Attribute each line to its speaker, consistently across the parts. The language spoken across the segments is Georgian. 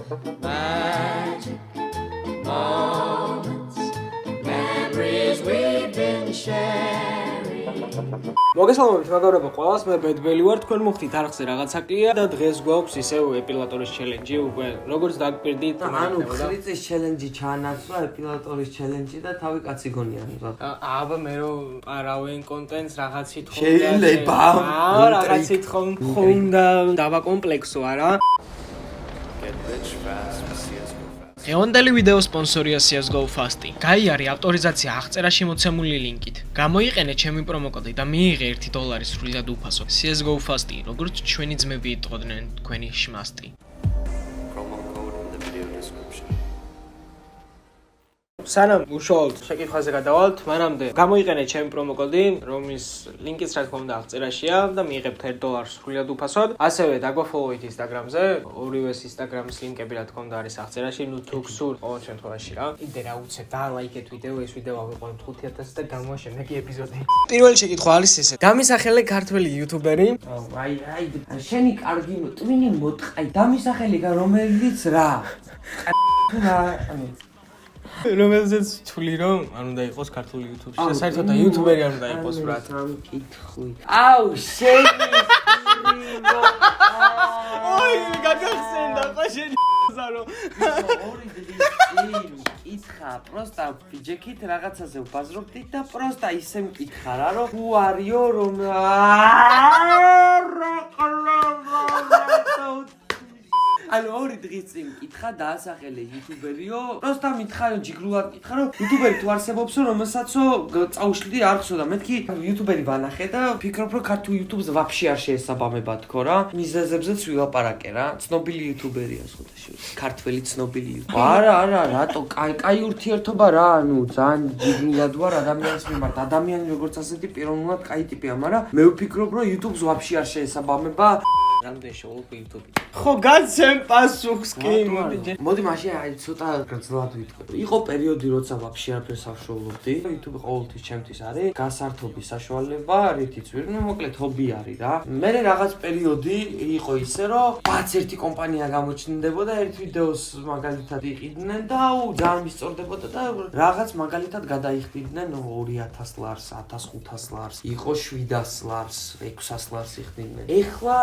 Speaker 1: Magic moments, memories we've been sharing. მოგესალმებით მაგარებო ყველას, მე ბედბელი ვარ, თქვენ მოხდით არხზე რაღაცა კლია და დღეს გვაქვს ისევ ეპილატორის ჩელენჯი, უკვე როგორც დაგპირდით.
Speaker 2: ანუ ხრიწის ჩელენჯი ჩაანაცვლა, ეპილატორის ჩელენჯი და თავი კაცი გონია.
Speaker 1: აბა მე რო პარავენ კონტენტს რაღაცით ხომ
Speaker 2: შეიძლება
Speaker 1: რაღაცით ხომ დავაკომპლექსო არა. დღევანდელი ვიდეო სპონსორია CSGO Fast-ი. გაიარე ავტორიზაცია აღწერაში მოცემული ლინკით. გამოიყენე ჩემი პრომოკოდი და მიიღე $1 სრულად უფასო. CSGO Fast-ი, როგორც ჩვენი ძმები იტყოდნენ, თქვენი შმასტი. სანამ უშუალოდ შეკითხვაზე გადავალთ, მანამდე გამოიყენე ჩემი პრომოკოდი, რომლის ლინკიც რა თქმა უნდა აღწერაშია და მიიღებთ $1 სრულად უფასოდ. ასევე დაგვაფოლოვით Instagram-ზე, ორივეს Instagram-ის ლინკები რა თქმა უნდა არის აღწერაში, ნუ თუ გსურთ ყოველ შემთხვევაში რა. კიდე რა უცებ და ლაიქეთ ვიდეო, ეს ვიდეო ავიყვანოთ 5000 და გამოვა შემდეგი ეპიზოდი. პირველი შეკითხვა არის ესე. დამისახელე ქართველი იუთუბერი.
Speaker 2: აი, შენი კარგი ტვინი მოტყაი. დამისახელი რომელიც რა?
Speaker 1: რომელზეც თვლი რომ არ უნდა იყოს ქართული იუთუბში. საერთოდ იუთუბერი არ უნდა იყოს ბრატ.
Speaker 2: სამკითხვი. აუ, შენი
Speaker 1: ოი, გაგახსენდა ყა შენი ზარო.
Speaker 2: ორი დღის კითხა, პროსტა ფიჯეკით რაღაცაზე ვბაზრობდით და პროსტა ისე მკითხა რა, რომ თუ არიო რომ ანუ ორი დღის წინ მკითხა დაასახელე იუთუბერიო. პროსტა მითხა რომ ჯიგრულად მკითხა რომ იუთუბერი თუ არსებობსო, რომელსაცო წაუშლიდი არხსო და მეთქი იუთუბერი ვანახე და ვფიქრობ რომ ქართულ იუთუბს ვაფშე არ შეესაბამება თქო რა. მიზეზებზეც ვილაპარაკე რა. ცნობილი იუთუბერია სხვადასხვა. ქართველი ცნობილი. არა, რატო? კაი ურთიერთობა რა, ანუ ძალიან ჯიგრულად ვარ ადამიანის მიმართ. ადამიანი როგორც ასეთი პიროვნულად კაი ტიპია, მაგრამ მე ვფიქრობ რომ იუთუბს ვაფშე არ შეესაბამება. რამდენი შეულობ YouTube-ი.
Speaker 1: ხო გაცემ პასუხს კი
Speaker 2: მოდი მაშინ აი ცოტა გრძლად ვიტყვი. იყო პერიოდი როცა ვაფშე არაფერს არ შოულობდი. YouTube ყოველთვის ჩემთვის არის გასართობის საშუალება, რითიც ვერ, ну მოკლედ ჰობი არის რა. მე რაღაც პერიოდი იყო ისე რომ ბაც ერთი კომპანია გამოჩნდებოდა, ერთ ვიდეოს მაგალითად იყიდნენ და ძალიან მისწორდებოდა და რაღაც მაგალითად გადაიხდიდნენ 2000 ლარს, 1500 ლარს, იყო 700 ლარს, 600 ლარს იხდიდნენ. ეხლა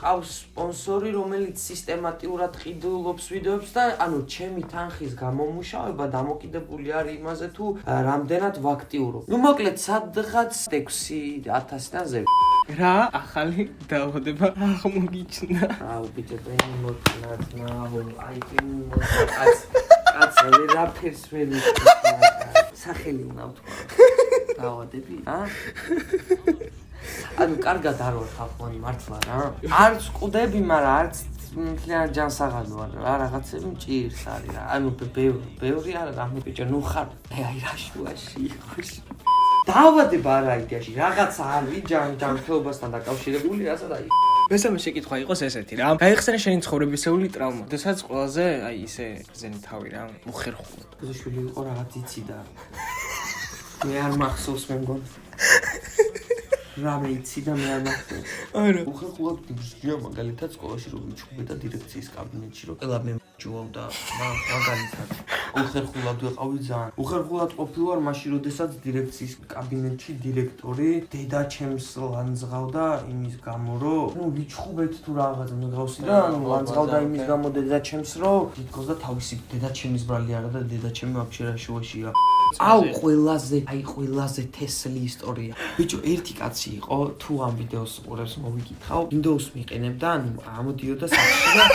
Speaker 2: ყავს სპონსორი, რომელიც სისტემატურად ყიდულობს ვიდეოებს და ანუ ჩემი თანხის გამომუშავება დამოკიდებული არის იმაზე თუ რამდენად ვაქტიურობ. ну მოკლედ სადღაც 6000-დან ზევი.
Speaker 1: რა ახალი დაავადება აღმოგიჩნდა.
Speaker 2: აუ ბიჭებენი მოწნათ ნაუ, აი პენი მოწნათ. კაცო ვერაფერს ვერ ვიტყვი. სახელი უნდა ვთქვა. დაავადები? ანუ კარგად არ ვარ ხალხმანი მართლა რა. არც ყუდები, მაგრამ არც მთლიანად ჯანსაღად ვარ რა, რაღაცები მჭირს არის რა. ანუ ბევრი არა რამე ბიჭო, ნუ ხარ აი რა შუაში იყოს. დაავადება არა იდეაში, რაღაცა არის ჯანმრთელობასთან დაკავშირებული, რასაც აი.
Speaker 1: მესამე შეკითხვა იყოს ესეთი რა. გაიხსენე შენი ცხოვრებისეული ტრავმა. დესაც ყველაზე აი ისე გზენი თავი რა, უხერხული.
Speaker 2: ბიჭოშვილი იყო რაღაც იცი და მე არ მახსოვს მე მგონი. რამე იცი და მე არ მახსოვს.
Speaker 1: არა.
Speaker 2: უხერხულად გიჟია მაგალითად სკოლაში რომ ვიჩხუბე და დირექციის კაბინეტში რომ ყველა მე ჯუავდა მაგალითად. უხერხულად ვიყავი ძალიან. უხერხულად ყოფილვარ მაშინ როდესაც დირექციის კაბინეტში დირექტორი დედა ჩემს ლანძღავდა იმის გამო რომ ნუ ვიჩხუბეთ თუ რაღაცა მეგავსი და ანუ ლანძღავდა იმის გამო დედა ჩემს რომ თითქოს და თავისი დედა ჩემის ბრალი არა და დედა ჩემი ვაფშე რა შუაშია. აუ ყველაზე თესლი ისტორია. ბიჭო ერთი კაცი იყო თუ ამ ვიდეოს უყურებს მოვიკითხავ. Windows მიყენებდა, ანუ ამოდიოდა სახში და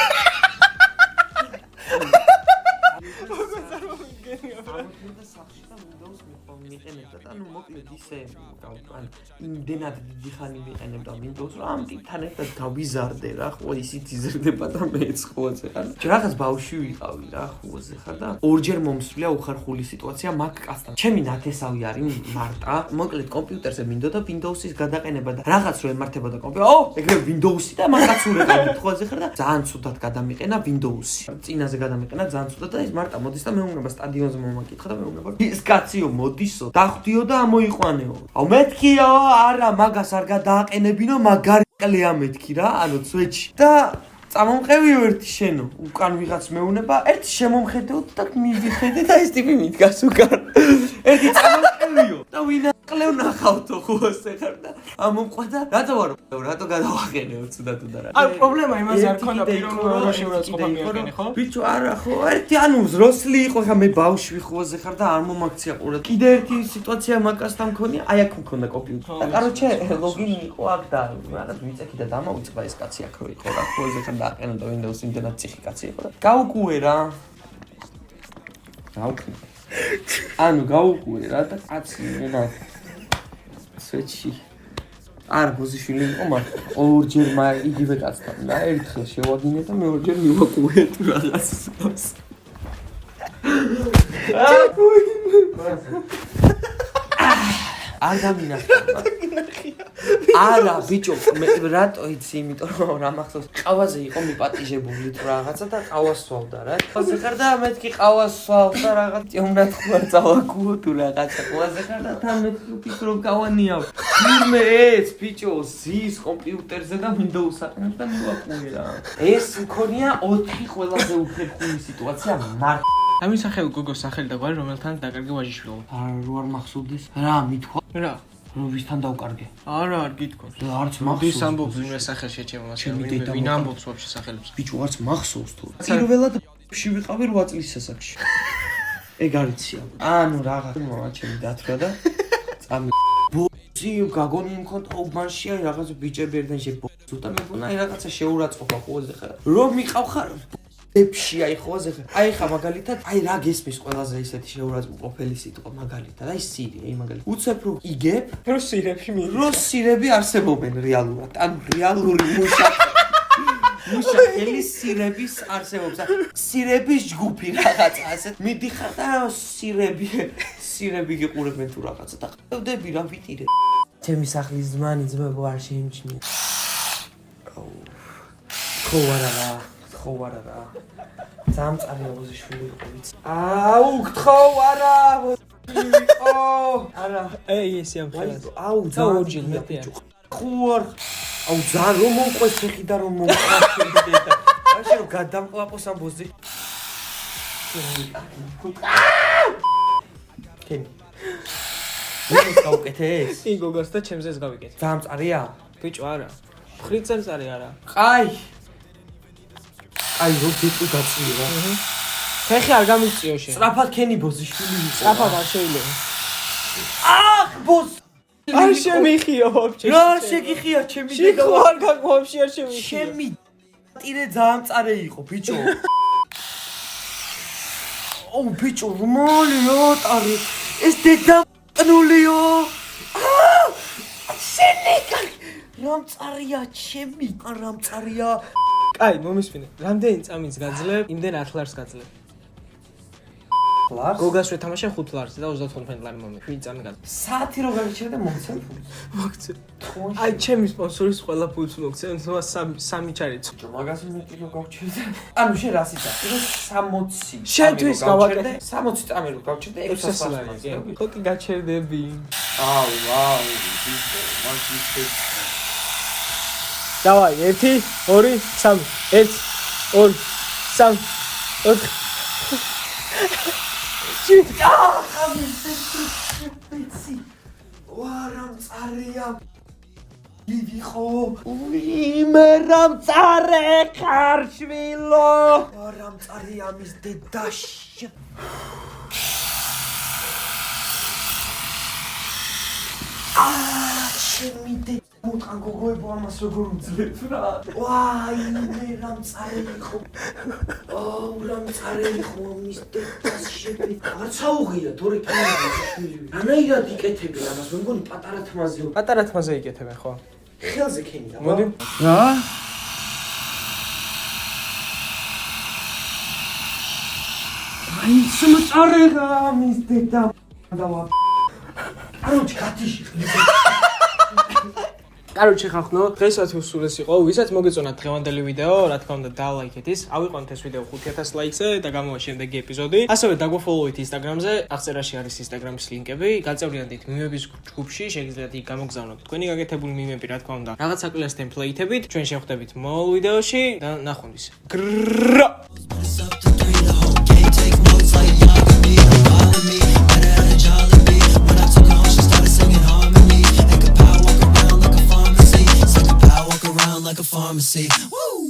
Speaker 2: მიყენებდა და ანუ მოკლედ ისე ან იმდენად დიდი ხანი მიყენებდა Windows რომ ამ ტიტანებთან გავიზარდე რა, ხო ისიც იზრდება და მეც ხოზე ხარ. რაღაც ბავშვი ვიყავი რა, ხოზე ხარ და ორჯერ მომსვლია უხერხული სიტუაცია მაგ კაცთან. ჩემი ნათესავი არის მარტა, მოკლედ კომპიუტერზე მინდოდა Windows-ის გადაყენება და რაღაც რო ემართებოდა კომპიუტერი, ეგრე Windows-ი და მაგაც უყურებდი ხოზე ხარ და ძალიან ცუდად გადამიყენა Windows-ი. წინაზე გადამიყენა ძალიან ცუდად და ის მარტა მოდის და მეუბნება სტადიონზე მომაკითხა და მეუბნება ის კაციო მოდისო დახდიო და ამოიყვანეო. აუ მეთქიო, არა მაგას არ გადააყენებინო, მაგარი კლეა მეთქი რა, ანუ ცვეჩი და წამომყევიო ერთი შენო, უკან ვიღაც მეუნება, ერთი შემომხედოთ და მივიხედე და ეს ტიპი მიდგას უკან. ერთი წამომყევიო და ვინა ყლევ ნახავთო ხუას ეხარ და ამომყვადა, რატო ვარო? რატო გადავახენეო ცუდად და რა.
Speaker 1: არ პრობლემა იმაზე არ ქონდა პირველ როში ურაცხყოფა მიიღენი ხო?
Speaker 2: ბიჭო არა ხო, ერთი ანუ როსლი იყო ხა მე ბავშვი ხუაზე ხარ და არ მომაქცია ყურა. კიდე ერთი სიტუაცია მაკასთან მქონია, აი აქ მქონდა კომპიუტერი. და კაროჩე ლოგინი იყო აქ და რაღაც ვიწექი და დამავიწყდა ეს კაცი აქ რო იყო რა. ხუაზე ხარ დააყენო და Windows იმდენად ციხი კაცი იყო და გაუკუე რა. ანუ გაუკუე რა და კაცი მენა სვეჩი არ ბოზიშვილი იყო მაგრამ ორჯერ იგივე კაცთან და ერთხელ შევაგინე და მეორჯერ მივაკუე თუ რაღაც გავს. არ დამინახე. არა ბიჭო მე რატო იცი იმიტომ რომ რა მახსოვს ყავაზე იყო მიპატიჟებული თუ რაღაცა და ყავას სვავდა რა. ყავაზე ხარ და მეთქი ყავას სვავდა რაღაც ემნათ ხوار წავაკუო თუ რაღაცა ყავაზე ხარ და თან მეთქი ვფიქრობ გავანიავ. მე ეს ბიჭო ზის კომპიუტერზე და Windows აყენებ და მივაკუე რა. ეს მქონია 4 ყველაზე უხერხული სიტუაცია მარ.
Speaker 1: ამის სახელი გოგოს სახელი და გვარი რომელთან დაკარგე ვაჟიშვილო.
Speaker 2: რო არ მახსოვდეს რა მithვა
Speaker 1: რა
Speaker 2: რომ ვისთან დავკარგე.
Speaker 1: არა არ გითქოს.
Speaker 2: არც
Speaker 1: მოდის
Speaker 2: მახსოვს.
Speaker 1: ამბობს ვინმე სახელში ჩემო მასე ვინ ამბობს ვაფშე სახელებს.
Speaker 2: ბიჭო არც მახსოვს თუ. პირველად ში ვიყავი 8 წლის სასაკში. ეგ არიცია. ანუ რაღაც მამა ჩემი დათრა და წამი ბოზი გაგონი მქონდა უბანში რაღაც ბიჭები ერთად შებოზო და მეგონა რაღაცა შეურაცხყოფა ყოზე ხარ. რომ მიყავ ხარ ებში აი ხოზე ხარ. აი ხა მაგალითად აი რა გესმის ყველაზე ისეთი შეურაცხყოფელი სიტყვა მაგალითად აი სირი აი მაგალითად უცებ რომ იგებ
Speaker 1: რო სირებში მიიღე.
Speaker 2: რო სირები არსებობენ რეალურად. ანუ რეალური მუშაკელი სირების არსებობს. სირების ჯგუფი რაღაცა ასეთ მიდიხარ და სირები გიყურებენ თუ რაღაცა და ხდები რა ვიტირე. ჩემი სახლის ზმანი ძმებო არ შეიმჩნია. ხო არა რა. ძამწარი ოზიშვილი იყო ვიცი. აუ გთხოვ არა. არა.
Speaker 1: ეი ესე ამ ხელს.
Speaker 2: აუ
Speaker 1: ორჯერ მეტია.
Speaker 2: ხوار. აუ ძა რომ მომყვეს ფეხი და რომ მომყვეს დედა. ასე რომ გადამყლაპოს ამ ბოზი. კენი. ეს გავუკეთე ეს?
Speaker 1: ი გოგოს და ჩემს ეს გავიკეთე.
Speaker 2: ძამწარია?
Speaker 1: ბიჭო არა. ხრიცელწარი არა.
Speaker 2: აი. აი რო დეტი გაწია.
Speaker 1: ფეხი არ გამიწიო შენ.
Speaker 2: სწრაფად კენი ბოზიშვილი იყო.
Speaker 1: სწრაფად არ შეიძლება.
Speaker 2: აх ბოზ
Speaker 1: არ შემიხიო ვაფშე.
Speaker 2: რა შეგიხია ჩემი
Speaker 1: შეგო არ გაგვ ვაფშე არ შემიხიო.
Speaker 2: ჩემი ტირე ძამწარე იყო ბიჭო. ოუ ბიჭო რომალი ოტარი ეს დედა ყნულიო. შენიკა რამწარია ჩემი რამწარია.
Speaker 1: კაი მომისმინე. რამდენი წამის გაძლებ? იმდენ 10 ლარს გაძლებ.
Speaker 2: ლარს?
Speaker 1: გოგას ვეთამაშე 5 ლარს და 35 ლარი მომი. 7 წამი გაძლებ.
Speaker 2: საათი რო გავიჩერდე მომცემ ფულს.
Speaker 1: მოგცე. აი ჩემი სპონსორის ყველა ფულს მოგცემ, თუმცა 3 ჩარიცო.
Speaker 2: მაგას მეტი რო გავჩერდე. ანუ შენ რას იცი? 60.
Speaker 1: შენთვის გავაკეთე
Speaker 2: 60 წამი რო გავჩერდე 600 ლარი.
Speaker 1: ხო კი გაჩერდები.
Speaker 2: აუ ბიჭო, მაგის
Speaker 1: დავაი 1 2 3 1 2 3 4
Speaker 2: ხამისი ვარამწარია მივიხო მე რამწარე ხარშვილო ვარამწარია მის დედაში ჩემი დედა მოტყან გოგოებო ამას როგორ უძლებ რა ვაი მე რამწარე იყო აუ რამწარე იყო მის დედას შევიდე არ საუღია თორე კინოა შვილი რანაირად იკეთებენ ამას მე მგონი პატარა თმაზე
Speaker 1: პატარა თმაზე იკეთებენ ხო
Speaker 2: ხელზე ქენია
Speaker 1: მოდი
Speaker 2: რა აი შემწარება მის დედა დავა აროჩ კათიში
Speaker 1: კაროჩე ხახნო, დღესაც უსულეს იყო. ვისაც მოგეწონათ დღევანდელი ვიდეო, რა თქმა უნდა დალაიქეთ ის. ავიყვანთ ეს ვიდეო 5000 ლაიქზე და გამოვა შემდეგი ეპიზოდი. ასევე დაგვაფოლოვით Instagram-ზე, აღწერაში არის Instagram-ის ლინკები. გაწევრიანდით მიმების ჯგუფში, შეგიძლიათ იქ გამოგზავნოთ თქვენი გაკეთებული მიმები, რა თქმა უნდა, რაღაც საკლას ტემპლეიტებით. ჩვენ შევხვდებით მოვალ ვიდეოში და ნახვამდის.
Speaker 3: Like a pharmacy. Woo!